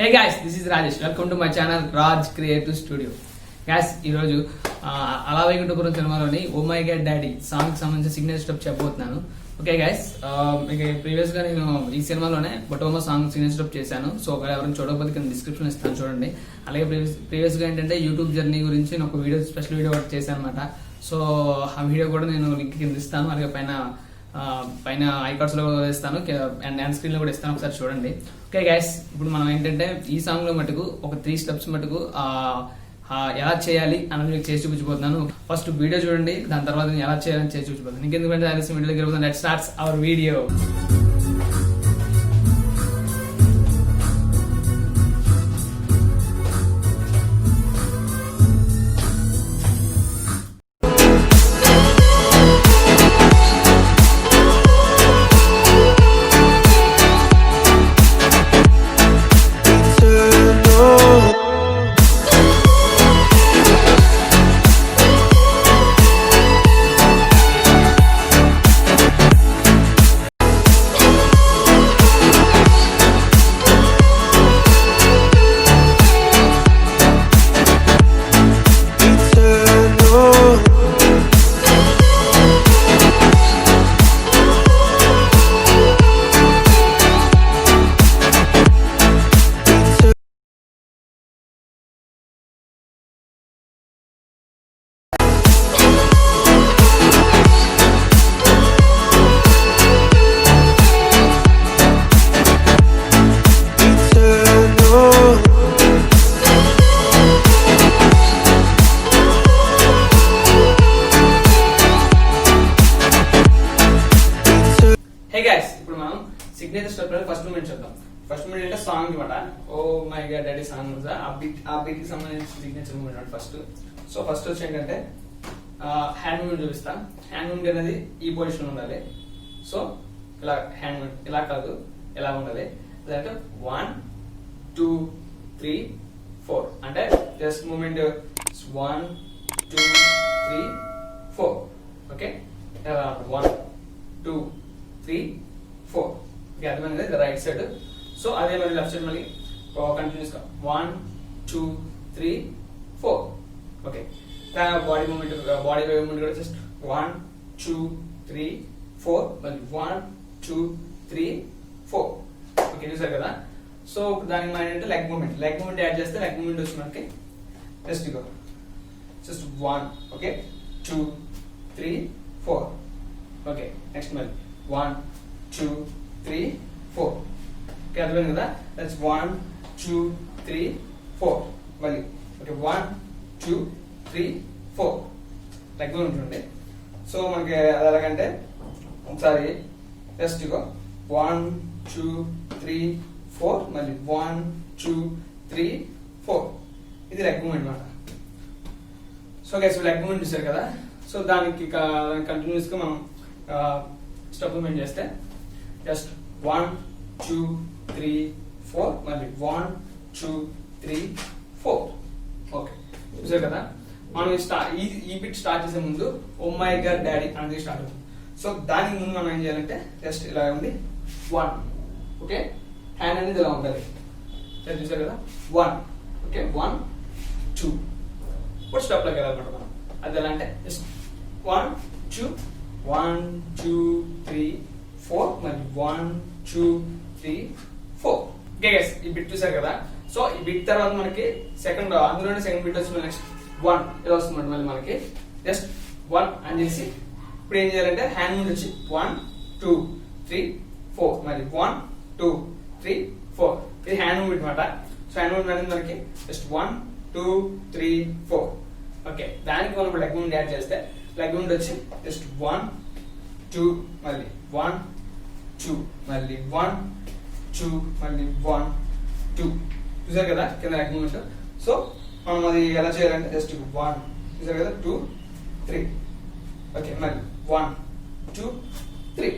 Hey guys, this is Rajesh. Welcome to my channel Raj Creative Studio. Guys, ఈరోజు అలా వైకుంఠపురం సినిమాలోని oh my god daddy song సంబంధించిన signature step చెప్పబోతున్నాను. Okay guys, మీకు previous గా నేను ఈ సినిమాలోనే బొటోమో సాంగ్ సిగ్నేచర్ స్టెప్ చేశాను. సో ఎవరైనా చూడకపోతే కింద డిస్క్రిప్షన్ ఇస్తాను చూడండి. అలాగే ప్రీవియస్ గా ఏంటంటే యూట్యూబ్ జర్నీ గురించి నేను ఒక వీడియో స్పెషల్ వీడియో ఒకటి చేశాను అనమాట. సో ఆ వీడియో కూడా నేను లింక్ కింద ఇస్తాను. అలాగే పైన ఐకార్డ్స్ లో ఇస్తాను అండ్ హ్యాండ్ స్క్రీన్ లో కూడా ఇస్తాను, ఒకసారి చూడండి. ఓకే గైస్, ఇప్పుడు మనం ఏంటంటే ఈ సాంగ్ లో మటుకు ఒక 3 స్టెప్స్ మటుకు ఎలా చేయాలి అన్నది మీకు చేసి చూపించబోతున్నాను. ఫస్ట్ వీడియో చూడండి, దాని తర్వాత నేను ఎలా చేయాలని చేసి చూపించబోతున్నాను. ఇంకెందుకంటే ఆలస్యం వీడియోకి వెళ్ళిపోతాను. Let's start our video. ఇప్పుడు మనం సిగ్నేచర్ స్టెప్ ఫస్ట్ మూమెంట్ చూద్దాం. ఫస్ట్ మూమెంట్ అంటే సాంగ్ అనమాట. Oh my god daddy song ఆ బీట్ కి సంబంధించిన సిగ్నేచర్ మూమెంట్ అంటే ఫస్ట్. సో ఫస్ట్ వచ్చి ఏంటంటే హ్యాండ్ మూమెంట్ చూపిస్తాం. హ్యాండ్ మూమెంట్ అనేది ఈ పొజిషన్ ఉండాలి. సో ఇలా హ్యాండ్ మూమెంట్ ఇలా కాదు, ఇలా ఉండాలి. అంటే 1 2 3 4 అంటే జస్ట్ మూమెంట్ 1 2 3 4. ఓకే, 1 2 3 4. అర్థమైంది రైట్ సైడ్. సో అదే మరి లెఫ్ట్ సైడ్ మళ్ళీ కంటిన్యూస్ గా 1 2 3 4. Okay, body moment body wave moment కూడా జస్ట్ 1 2 3 4 మళ్ళీ 1 2 3 4. ఓకే, చూసారు కదా. సో దానికి మన ఏంటంటే లెగ్ మూమెంట్ యాడ్ చేస్తే లెగ్ మూమెంట్ వచ్చి మనకి జస్ట్ ఇగో జస్ట్ 1 ఓకే 2 3 4. ఓకే, నెక్స్ట్ మళ్ళీ 1 2 3 4. ఓకే, అర్థమైంది కదా. దట్స్ 1 2 3 4 మళ్ళీ. ఓకే, 1 2 3 4 లెగ్ మూమెంట్ ఉంటుంది. సో మనకి అది ఎలాగంటే ఒకసారి జస్ట్ ఇగో 1 2 3 4 మళ్ళీ 1 2 3 4. ఇది లెగ్ మూమెంట్ అన్నమాట. సో గైస్, లెగ్ మూమెంట్ చూసారు కదా. సో దానికి కంటిన్యూస్ గా మనం స్టెప్ మూమెంట్ చేస్తే జస్ట్ 1 2 3 4 మళ్ళీ 1 2 3 4. ఓకే, చూసారు కదా. మనం ఈ బిట్ స్టార్ట్ చేసే ముందు ఓ మై గాడ్ డాడీ అనేది స్టార్ట్ అవుతుంది. సో దానికి ముందు మనం ఏం చేయాలంటే జస్ట్ ఇలా ఉంది 1. ఓకే, హ్యాండ్ అనేది ఇలా ఉండాలి. చూసారు కదా 1. ఓకే, 1 2 ఇప్పుడు స్టెప్ లోకి వెళ్ళాలన్నమాట మనం. అది ఎలా అంటే జస్ట్ 1 2 1 2 3 4 మళ్ళీ 1 2 3 4. ఓకే గైస్, ఈ బిట్ చూసారు కదా. సో ఈ బిట్ తర్వాత మనకి అందులోనే సెకండ్ బిట్ వచ్చి నెక్స్ట్ 1 ఇలా వస్తుంది. మళ్ళీ మనకి జస్ట్ 1 అని చేసి ఇప్పుడు ఏం చేయాలంటే హ్యాండ్ మూమెంట్ వచ్చి 1 2 3 4 మళ్ళీ 1 2 3 4. ఇది హ్యాండ్ మూమెంట్ అనమాట. సో హ్యాండ్ మూమెంట్ అనేది మనకి జస్ట్ 1 2 3 4. ఓకే, దానికి మనం లెగ్ మూమెంట్ యాడ్ చేస్తే లెగ్ మూమెంట్ వచ్చి జస్ట్ 1 2 మళ్ళీ 1 2 మళ్ళీ 1 2 మళ్ళీ 1 2. చూసారు కదా కింద లెగ్ మూమెంట్. సో మనం అది ఎలా చేయాలంటే జస్ట్ 1 చూసారు కదా 2 3. ఓకే, మళ్ళీ 1 2 3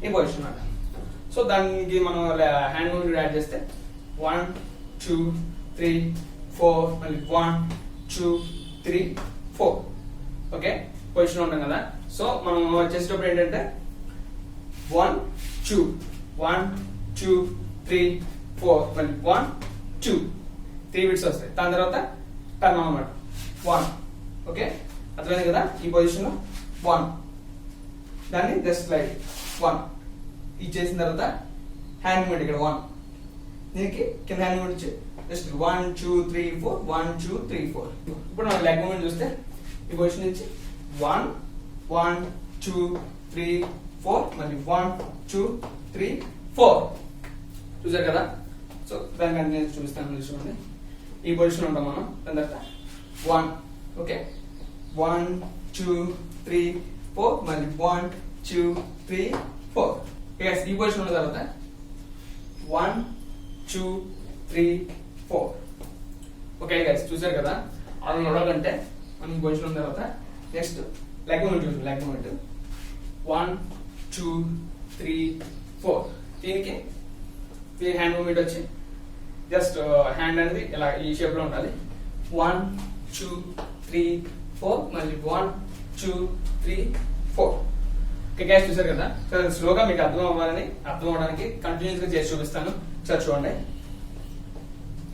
ఈ పొజిషన్ అన్నమాట. సో దానికి మనం హ్యాండ్ మూమెంట్ యాడ్ చేస్తే 1 2 3 4 మళ్ళీ 1 2 3 4. ఓకే, పొజిషన్ ఉంటాం కదా. సో మనం చేసేటప్పుడు ఏంటంటే 1 2 1 2 3 4 మళ్ళీ 1 2 3 బిట్స్ వస్తాయి. దాని తర్వాత టర్న్ అన్నమాట 1. ఓకే, అర్థమైంది కదా? ఈ పొజిషన్ లో 1, దాన్ని జస్ట్ లైక్ 1 ఇచ్చేసిన తర్వాత హ్యాండ్ మూమెంట్ ఇక్కడ 1, దీనికి కింద హ్యాండ్ మూమెంట్ ఇచ్చి జస్ట్ 1 2 3 4 1 2 3 4. ఇప్పుడు మనం లెగ్ మూమెంట్ చూస్తే ఈ పొజిషన్ నుంచి 1 1 2 3 4 మళ్ళీ 1 2 3 4 చూసారు కదా? సో దాన్ని నేను చూపిస్తాను, చూడండి. ఈ పొజిషన్ ఉంటాం మనం. దాని తర్వాత 1, ఓకే, 1 2 3 4 మళ్ళీ 1 2 3 4. ఈ పొజిషన్ ఉన్న తర్వాత 1 2 3 4. ఓకే గైస్, చూసారు కదా? అలా నడవాలంటే మనం ఈ పొజిషన్ ఉన్న తర్వాత నెక్స్ట్ లెగ్ మూమెంట్ చూసాం. Leg moment 1 2 3 4. దీనికి హ్యాండ్ మూమెంట్ వచ్చి జస్ట్ హ్యాండ్ అనేది ఇలా ఈ షేప్ లో ఉండాలి. 1 2 3 4 మళ్ళీ 1 2 3 4. ఓకే గైస్, చూసారు కదా? స్లోగా మీకు అర్థం అవ్వడానికి కంటిన్యూస్ గా చేసి చూపిస్తాను. సార్ చూడండి.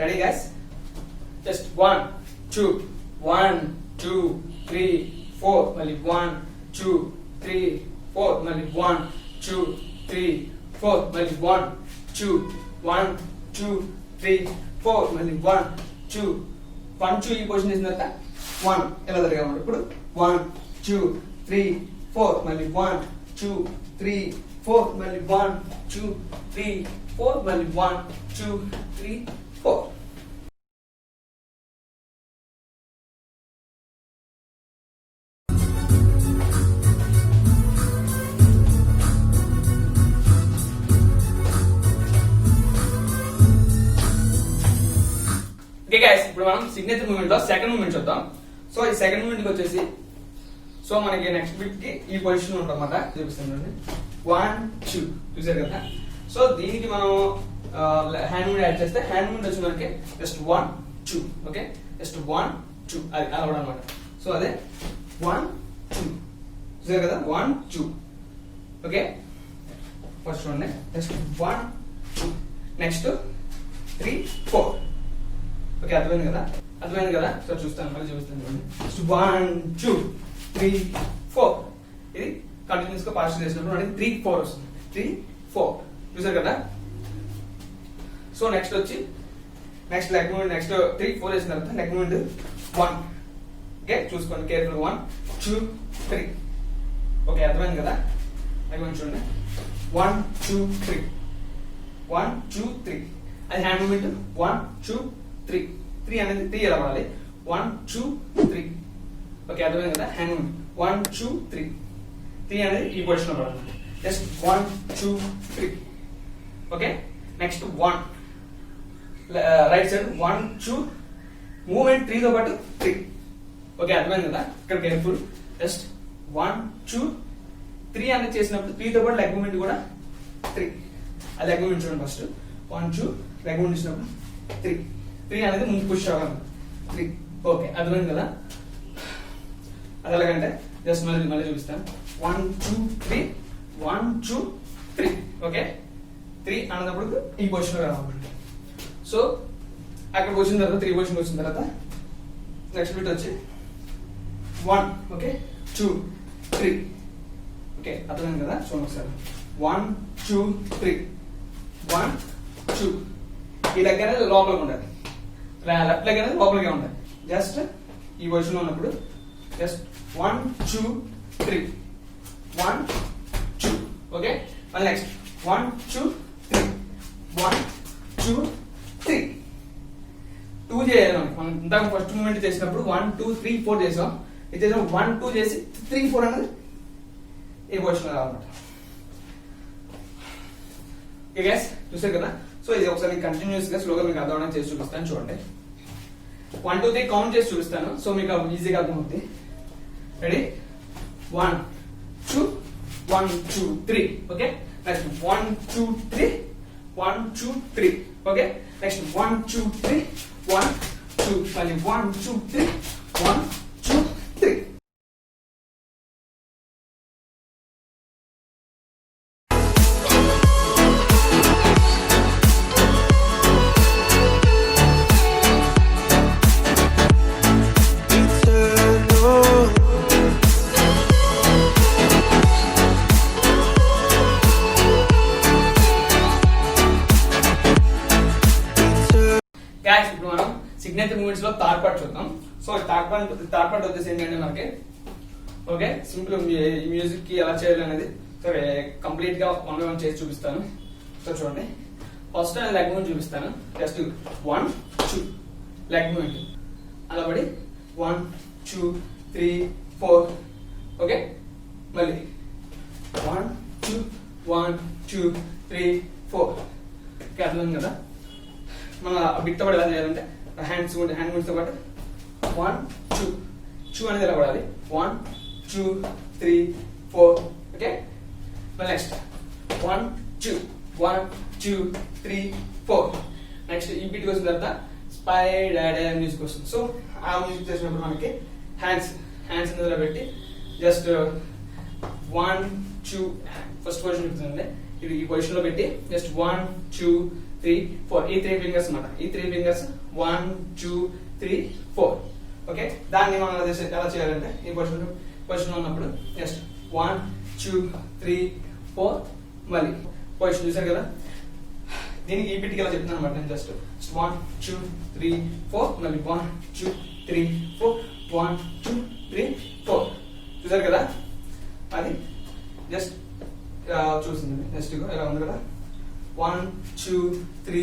Ready guys? జస్ట్ 1 2 1 2 3 4 మళ్ళీ 1 2 3 4 మళ్ళీ 1 2 3 4 మళ్ళీ 1 2 1 2 3 4 మళ్ళీ 1 2 1 2 ఈ పొజిషన్ చేసిన తర్వాత 1 ఎలా జరగాలి. ఇప్పుడు 1 2 3 4 మళ్ళీ 1 2 3 4 మళ్ళీ 1 2 3 4 మళ్ళీ 1 2 3 4. ఓకే గైస్, ఇప్పుడు మనం సిగ్నేచర్ మూమెంట్ లో సెకండ్ మూమెంట్ చూద్దాం. సో ఈ సెకండ్ మూమెంట్ కి వచ్చేసి సో మనకి నెక్స్ట్ బిట్ కి ఈ పొజిషన్ ఉంటన్నమాట. చూపిస్తాను 1 2 చూసారు కదా? సో దీనికి మనం హ్యాండ్ మూమెంట్ యాడ్ చేస్తే హ్యాండ్ మూమెంట్ వచ్చి మనకి జస్ట్ 1 2. ఓకే, జస్ట్ 1 2 అది అలా కూడా అనమాట. సో అదే 1 2 చూసారు కదా? 1 2. ఓకే, ఫస్ట్ చూడండి. Just 1 2 next 3 4. ఓకే, అర్థమైంది కదా? అర్థమైంది కదా? సో చూస్తాను, మళ్ళీ చూపిస్తాను. 1 2 3 4. ఇది కంటిన్యూస్ గా పాస్ చేసినప్పుడు మనకి 3 4 వస్తుంది. 3 4 చూసారు కదా? సో నెక్స్ట్ వచ్చి నెక్స్ట్ లెగ్ మూమెంట్ నెక్స్ట్ 3 4 వేసిన తర్వాత లెగ్ మూమెంట్ 1. ఓకే, చూసుకోండి కేర్ఫుల్. 1 2 3. ఓకే, అర్థమైంది కదా? లెగ్ మూమెంట్ చూడండి. 1 2 3 1 2 3. అది హ్యాండ్ మూమెంట్ 1 2 3 3 అనేది 3 ఎలా పడాలి. 1 2 3. ఓకే, అర్థమైంది కదా? హ్యాండ్ మూమెంట్ 1 2 3 3 అనేది ఈ పొజిషన్ లో పడాలి. Just 1 2 3. Okay, next 1 right side 1 2 moment 3 తో పాటు 3. ఓకే, అర్థమైంది కదా? ఇక్కడ కేర్ఫుల్. జస్ట్ 1 2 3 అనేది చేసినప్పుడు 3 తో పాటు లెగ్ మూమెంట్ కూడా 3. ఆ లెగ్ మూమెంట్ చూడండి. ఫస్ట్ 1 2 లెగ్ మూమెంట్ ఇచ్చినప్పుడు 3 3 అనేది ముందు పుష్ అవ్వాలి. 3. ఓకే, అర్థమైంది కదా? అది ఎలాగంటే జస్ట్ మళ్ళీ చూపిస్తాను. 1 2 3 1 2 3. ఓకే, 3 అన్నప్పుడు ఈ పొజిషన్ లో రావాలి. సో అక్కడికి వచ్చిన తర్వాత 3 పొజిషన్ వచ్చిన తర్వాత నెక్స్ట్ బిట్ వచ్చి 1. ఓకే, 2 3. ఓకే, అర్థమైంది కదా? చూడండి ఒకసారి. 1 2 3 1 2. ఈ లెగ్ అనేది లోపలికి ఉండాలి. లెఫ్ట్ లెగ్ అనేది లోపలిగా ఉండాలి. జస్ట్ ఈ పొజిషన్ లో ఉన్నప్పుడు జస్ట్ 1 2 3 1 2. ఓకే, మళ్ళీ నెక్స్ట్ 1 2 3 1 2 3. 2 చేయాలి మనం ఇంతకు ఫస్ట్ మూమెంట్ చేసినప్పుడు 1 2 3 4 చేసాం. ఇది చేసాం 1 2 చేసి 3 4 అనేది ఈ పొజిషన్ లో రావాలన్నమాట. ఓకే గైస్, చూసారు కదా? సో ఇది ఒకసారి కంటిన్యూస్ గా స్లోగా మీకు అర్థం చేసి చూపిస్తాను. చూడండి, 1 2 3 కౌంట్ చేసి చూపిస్తాను. సో మీకు ఈజీగా అర్థమవుతుంది. Ready? 1 2 1 2 3. Okay, next 1 2 3 1 2 3. Okay, next 1 2 3 1 2 మళ్ళీ 1 2 3 1 2 3. గ్యాస్ ఇప్పుడు మనం సిగ్నేచర్ మూమెంట్స్ లో థర్డ్ పార్ట్ చూద్దాం. సో థర్డ్ పార్ట్ వచ్చేసి ఏంటంటే మనకి ఓకే సింపుల్ మ్యూజిక్ కి ఎలా చేయాలి అనేది సరే కంప్లీట్ గా 1 by 1 చేసి చూపిస్తాను. సో చూడండి ఫస్ట్ లెగ్ మూమెంట్ చూపిస్తాను. జస్ట్ 1 2 లెగ్ మూమెంట్ అలా పడి 1 2 3 4 ఓకే మళ్ళీ 1 2 1 2 3 4 ఓకే అర్థం కదా. మన బిట్ తో ఎలా చేయాలంటే హ్యాండ్ మూమెంట్స్ తో పాటు 1 2 2 అనేది ఎలా పడాలి 1 2 3 4 ఓకే మళ్ళీ నెక్స్ట్ 1 2 1 2 3 4 నెక్స్ట్ ఈ బీట్ వచ్చిన తర్వాత స్పైడర్ మ్యూజిక్ వస్తుంది. సో ఆ మ్యూజిక్ చేసినప్పుడు మనకి హ్యాండ్స్ ఇందులో పెట్టి జస్ట్ 1 2 ఫస్ట్ పొజిషన్ ఉంటుంది ఇది ఈ పొజిషన్ లో పెట్టి జస్ట్ 1 2 3 4 ఈ 3 ఫింగర్స్ అన్నమాట. ఈ 3 ఫింగర్స్ 1 2 3 4 ఓకే దాన్ని మనం ఎలా చేయాలంటే ఈ పొజిషన్ లో ఉన్నప్పుడు జస్ట్ 1 2 3 4 మళ్ళీ పొజిషన్ చూసారు కదా. దీనికి ఈ బిట్కి ఎలా చెప్తున్నాను అనమాట నేను జస్ట్ 1 2 3 4 మళ్ళీ 1 2 3 4 1 2 3 4 చూసారు కదా. అది జస్ట్ చూసింది జస్ట్ ఎలా ఉంది కదా 1 2 3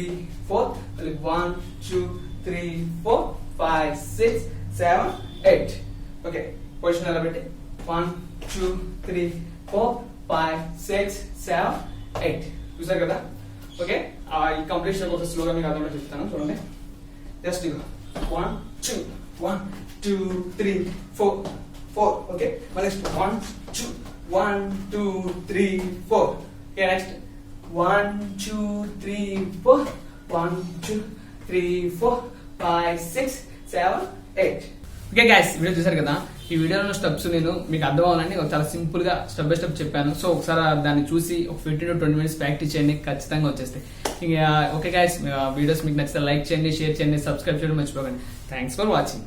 4 మళ్ళీ 1 2 3 4 5 6 7 8 ఓకే పొజిషన్ ఎలా పెట్టి 1 2 3 4 5 6 7 8 చూసారు కదా. ఓకే ఈ కంప్లీషన్ కోసం స్లోగా మీకు అర్థం చెప్తాను చూడండి. జస్ట్ 1 2 1 2 3 4 4 ఓకే మళ్ళీ next 1 2 1 2 3 4 okay next 1 2 3 4 1 2 3 4 5 6 7 8 okay guys video చూసారు కదా. ఈ వీడియోలో స్టెప్స్ నేను మీకు అర్థం అవ్వాలని చాలా సింపుల్ గా స్టెప్ బై స్టెప్ చెప్పాను. సో ఒకసారి దాన్ని చూసి ఒక 15 to 20 minutes ప్రాక్టీస్ చేయండి ఖచ్చితంగా వచ్చేస్తాయి. ఇంకా ఓకే గైస్ వీడియోస్ మీకు నచ్చితే లైక్ చేయండి, షేర్ చేయండి, సబ్స్క్రైబ్ చేయడం మర్చిపోకండి. Thanks for watching.